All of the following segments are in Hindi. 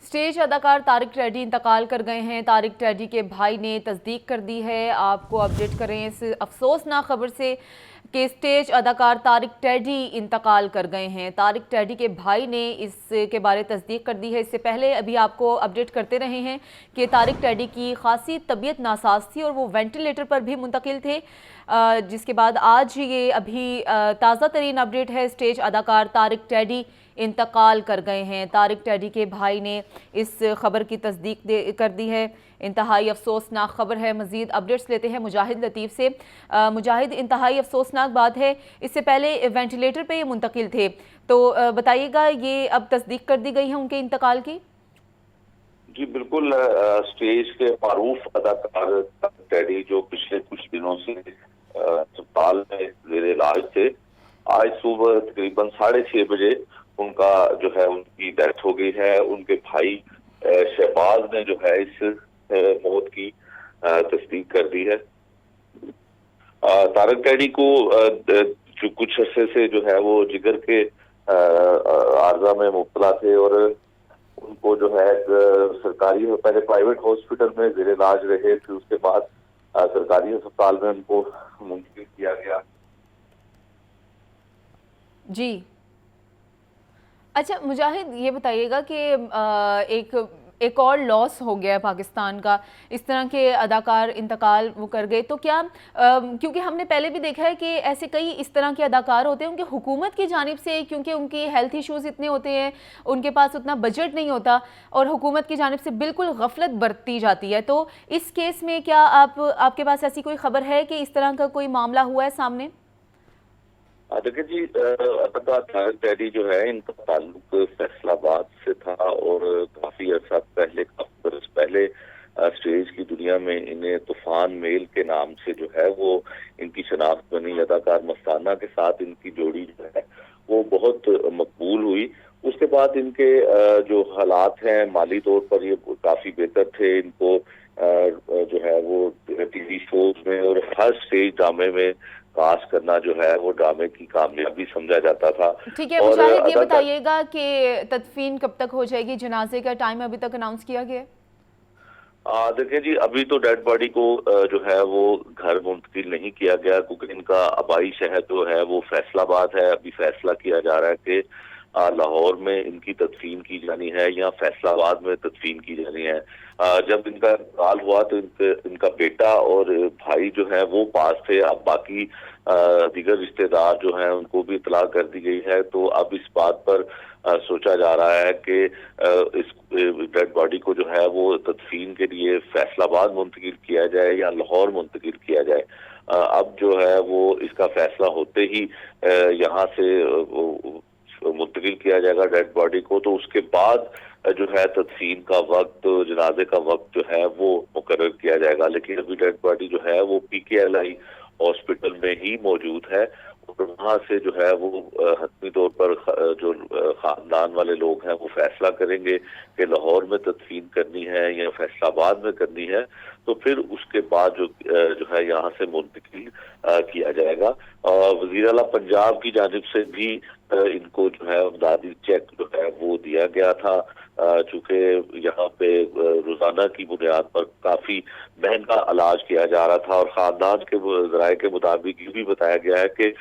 स्टेज अदाकार तारिक रेड्डी इंतकाल कर गए हैं। तारिक रेड्डी के भाई ने तस्दीक कर दी है। आपको अपडेट करें इस अफसोसनाक खबर से कि स्टेज अदाकार तारिक रेड्डी इंतकाल कर गए हैं। तारिक रेड्डी के भाई ने इसके बारे तस्दीक कर दी है। इससे पहले अभी आपको अपडेट करते रहे हैं कि तारिक रेड्डी की खासी तबीयत नासाज थी और वो वेंटिलेटर पर भी मुंतकिल थे, जिसके बाद आज ये अभी ताज़ा तरीन अपडेट है। स्टेज अदाकार तारिक रेड्डी इंतकाल कर गए हैं। तारिक रेड्डी के भाई ने इस खबर की तस्दीक कर दी है। इंतहाई अफसोसनाक खबर है। मज़ीद अपडेट्स लेते हैं मुजाहिद लतीफ़ से। मुजाहिद, इंतहाई अफसोसनाक बात है, इससे पहले वेंटिलेटर पे ये मुंतकिल थे, तो बताइएगा ये अब तस्दीक कर दी गई है उनके इंतकाल की? जी बिल्कुल। स्टेज के मारूफ अदाकार रेड्डी जो पिछले कुछ दिनों से अस्पताल में जेर इलाज थे, आज सुबह तकरीबन 6:30 बजे उनका जो है उनकी डेथ हो गई है। उनके भाई शहबाज ने जो है इस मौत की तस्दीक कर दी है। तारिक रेड्डी को जो कुछ अरसे से जो है वो जिगर के आर्जा में मुब्तला थे और उनको जो है सरकारी, पहले प्राइवेट हॉस्पिटल में जेर इलाज रहे, फिर उसके बाद सरकारी अस्पताल में उनको मुंतकिल किया गया। जी अच्छा मुजाहिद, ये बताइएगा कि एक और लॉस हो गया है पाकिस्तान का, इस तरह के अदाकार इंतकाल वो कर गए, तो क्या क्योंकि हमने पहले भी देखा है कि ऐसे कई इस तरह के अदाकार होते हैं, उनके हुकूमत की जानिब से, क्योंकि उनकी हेल्थ इश्यूज़ इतने होते हैं, उनके पास उतना बजट नहीं होता और हुकूमत की जानिब से बिल्कुल गफलत बरती जाती है। तो इस केस में क्या आपके पास ऐसी कोई खबर है कि इस तरह का कोई मामला हुआ है सामने? देखिए जी, अदाकार तारिक रेड्डी जो है इनका ताल्लुक फैसलाबाद से था और काफी अर्सा पहले, काफी बरस पहले स्टेज की दुनिया में इन्हें तूफान मेल के नाम से जो है वो इनकी शनाख्त बनी। अदाकार मस्ताना के साथ इनकी जोड़ी जो है वो बहुत मकबूल हुई। उसके बाद इनके जो हालात हैं माली तौर पर ये काफी बेहतर थे। इनको जो है वो टीवी शोज में और हर स्टेज ड्रामे में कास्ट करना जो है वो ड्रामे की कामयाबी समझा जाता था। ठीक है मुजाहिद, ये बताइएगा कि तदफीन कब तक हो जाएगी? जनाजे का टाइम अभी तक अनाउंस किया गया है? देखिए जी, अभी तो डेड बॉडी को जो है वो घर मुंतकिल नहीं किया गया, क्योंकि इनका आबाई शहर जो है वो फैसलाबाद है। अभी फैसला किया जा रहा है कि लाहौर में इनकी तदफीन की जानी है या फैसलाबाद में तदफीन की जानी है। जब इनका इंतकाल हुआ तो इनका बेटा और भाई जो है वो पास थे। अब बाकी दीगर रिश्तेदार जो हैं उनको भी इतला कर दी गई है। तो अब इस बात पर सोचा जा रहा है कि इस डेड बॉडी को जो है वो तदफीन के लिए फैसलाबाद मुंतकिल किया जाए या लाहौर मुंतकिल किया जाए। अब जो है वो इसका फैसला होते ही यहाँ से मुंतकिल किया जाएगा डेड बॉडी को, तो उसके बाद जो है तदफीन का वक्त, जनाजे का वक्त जो है वो मुकर्रर किया जाएगा। लेकिन अभी डेड बॉडी जो है वो PKLI हॉस्पिटल में ही मौजूद है और वहाँ से जो है वो हतमी तौर पर जो खानदान वाले लोग हैं वो फैसला करेंगे कि लाहौर में तदफीन करनी है या फैसलाबाद में करनी है। तो फिर उसके बाद जो है यहाँ से मुंतकिल किया जाएगा। वज़ीर आला पंजाब की जानिब से भी इनको जो है इमदादी चेक जो है वो दिया गया था, चूंकि यहाँ पे रोजाना की बुनियाद पर काफी महंगा इलाज किया जा रहा था और खानदान के जराये के मुताबिक ये भी बताया गया है कि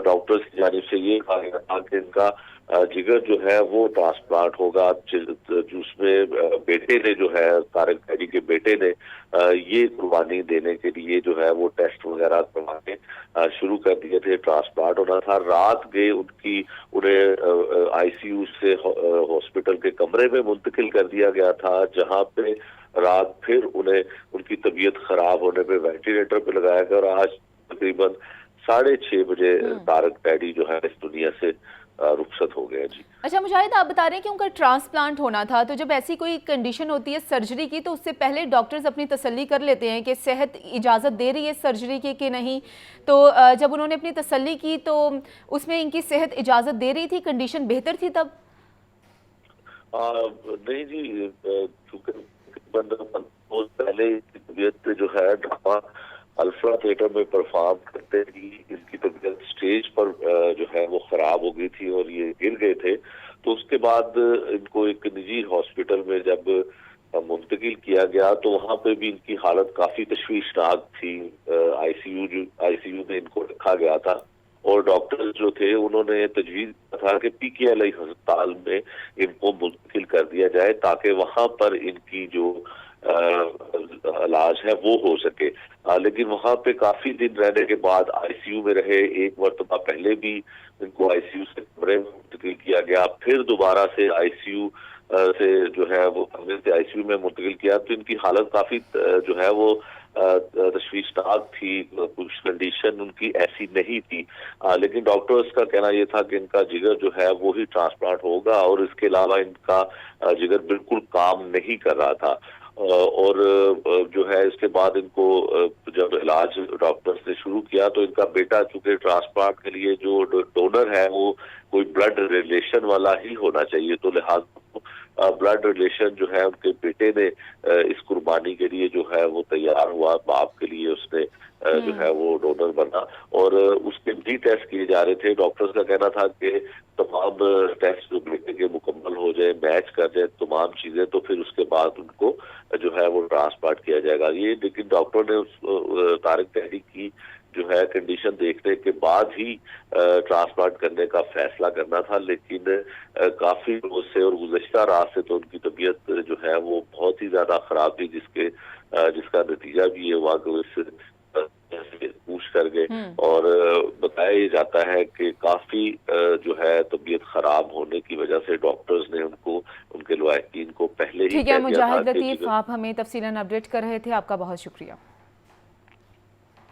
डॉक्टर्स की जानिब से ये कहा गया था कि इनका जिगर जो है वो ट्रांसप्लांट होगा, जिसमें बेटे ने जो है तारिक रेड्डी के बेटे ने ये कुर्बानी देने के लिए जो है वो टेस्ट वगैरह करवाने शुरू कर दिए थे। ट्रांसप्लांट होना था। रात गए उन्हें ICU से हॉस्पिटल के कमरे में मुंतकिल कर दिया गया था, जहाँ पे रात फिर उन्हें उनकी तबीयत खराब होने पे वेंटिलेटर पे लगाया गया और आज तकरीबन 6:30 बजे तारिक रेड्डी जो है इस दुनिया से रुखसत हो गया। जी अच्छा मुजाहिद, आप बता रहे हैं कि उनका ट्रांसप्लांट होना था, तो जब ऐसी कोई कंडीशन होती है सर्जरी की तो उससे पहले डॉक्टर्स अपनी तसल्ली कर लेते हैं कि सेहत इजाज़त दे रही है सर्जरी की कि नहीं। तो जब उन्होंने अपनी तसल्ली की तो उसमें इनकी सेहत इजाज़त दे रही थी, कंडीशन बेहतर थी तब? नहीं जी, चूंकि पहले तबीयत जो है ड्रामा अल्फ्रा थिएटर में परफॉर्म करते ही इनकी तबीयत स्टेज पर जो है वो खराब हो गई थी और ये गिर गए थे। तो उसके बाद इनको एक निजी हॉस्पिटल में जब मुंतकिल किया गया तो वहां पे भी इनकी हालत काफी तशवीशनाक थी। आईसीयू में इनको रखा गया था और डॉक्टर्स जो थे उन्होंने तजवीज किया था कि पीकेएलआई अस्पताल में इनको मुंतकिल कर दिया जाए ताकि वहां पर इनकी जो इलाज है वो हो सके। लेकिन वहां पे काफी दिन रहने के बाद आईसीयू में रहे। एक मरतबा पहले भी इनको आईसीयू से कमरे में मुंतकिल किया गया, फिर दोबारा से आईसीयू से जो है वो आईसीयू में मुंतकिल किया तो इनकी हालत काफी जो है वो तशवीशनाक थी। कुछ कंडीशन उनकी ऐसी नहीं थी, लेकिन डॉक्टर्स का कहना यह था कि इनका जिगर जो है वो ही ट्रांसप्लांट होगा और इसके अलावा इनका जिगर बिल्कुल काम नहीं कर रहा था। और जो है इसके बाद इनको जब इलाज डॉक्टर्स ने शुरू किया तो इनका बेटा चूंकि ट्रांसप्लांट के लिए जो डोनर है वो कोई ब्लड रिलेशन वाला ही होना चाहिए, तो लिहाजा ब्लड रिलेशन जो है उनके बेटे ने इस कुर्बानी के लिए जो है वो तैयार हुआ। बाप के लिए उसने जो है वो डोनर बना और उसके भी टेस्ट किए जा रहे थे। डॉक्टर्स का कहना था कि तमाम टेस्ट जो बेटे के मुकम्मल हो जाए, मैच कर जाए तमाम चीजें, तो फिर उसके बाद उनको जो है वो ट्रांसप्लांट किया जाएगा। ये लेकिन डॉक्टर ने उस तारिक टैडी की जो है कंडीशन देखने के बाद ही ट्रांसप्लांट करने का फैसला करना था, लेकिन काफी रोज से और गुज़श्ता रात से तो उनकी तबीयत जो है वो बहुत ही ज्यादा खराब थी, जिसका नतीजा भी ये हुआ कि वो इस पूछ कर गए और बताया जाता है कि काफी जो है तबीयत खराब होने की वजह से डॉक्टर्स ने उनको उनके लवाहिकीन को पहले ही ठीक है मुजाहिद लतीफ, आप हमें तफसीलन अपडेट कर रहे थे, आपका बहुत शुक्रिया।